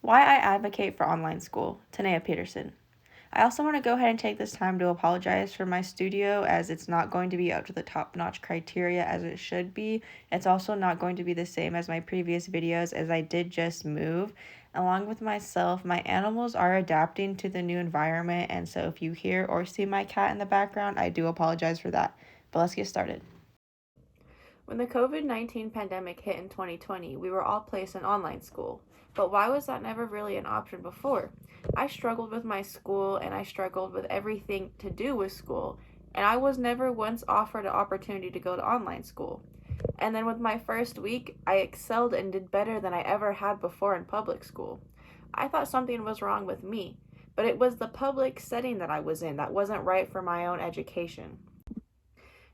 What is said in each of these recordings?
Why I advocate for online school, Tanea Peterson. I also want to go ahead and take this time to apologize for my studio as it's not going to be up to the top notch criteria as it should be. It's also not going to be the same as my previous videos as I did just move. Along with myself, my animals are adapting to the new environment, and so if you hear or see my cat in the background, I do apologize for that. But let's get started. When the COVID-19 pandemic hit in 2020, we were all placed in online school. But why was that never really an option before? I struggled with my school and I struggled with everything to do with school, and I was never once offered an opportunity to go to online school. And then with my first week, I excelled and did better than I ever had before in public school. I thought something was wrong with me, but it was the public setting that I was in that wasn't right for my own education.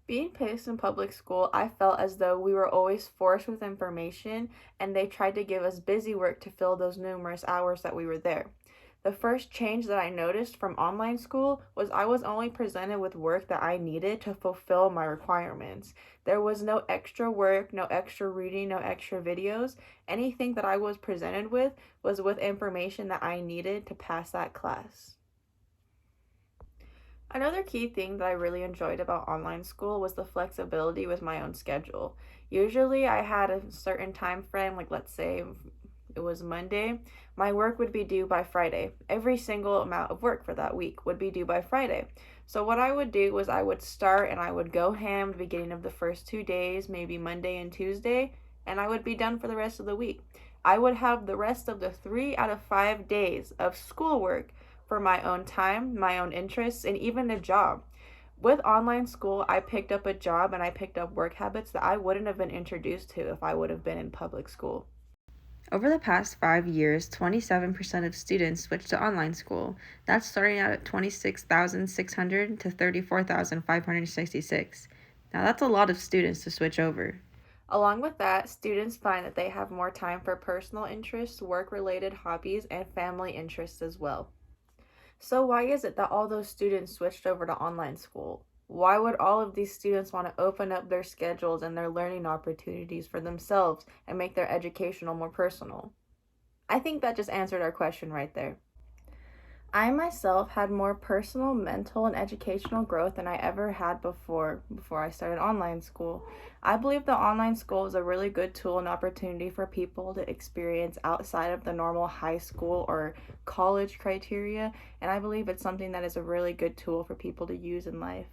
Being placed in public school, I felt as though we were always forced with information and they tried to give us busy work to fill those numerous hours that we were there. The first change that I noticed from online school was I was only presented with work that I needed to fulfill my requirements. There was no extra work, no extra reading, no extra videos. Anything that I was presented with was with information that I needed to pass that class. Another key thing that I really enjoyed about online school was the flexibility with my own schedule. Usually I had a certain time frame, like let's say it was Monday, my work would be due by Friday. Every single amount of work for that week would be due by Friday. So what I would do was I would start and I would go ham the beginning of the first 2 days, maybe Monday and Tuesday, and I would be done for the rest of the week. I would have the rest of the 3 out of 5 days of schoolwork for my own time, my own interests, and even a job. With online school, I picked up a job and I picked up work habits that I wouldn't have been introduced to if I would have been in public school. Over the past 5 years, 27% of students switched to online school. That's starting out at 26,600 to 34,566. Now, that's a lot of students to switch over. Along with that, students find that they have more time for personal interests, work related hobbies, and family interests as well. So, why is it that all those students switched over to online school? Why would all of these students want to open up their schedules and their learning opportunities for themselves and make their educational more personal? I think that just answered our question right there. I myself had more personal, mental, and educational growth than I ever had before I started online school. I believe that online school is a really good tool and opportunity for people to experience outside of the normal high school or college criteria, and I believe it's something that is a really good tool for people to use in life.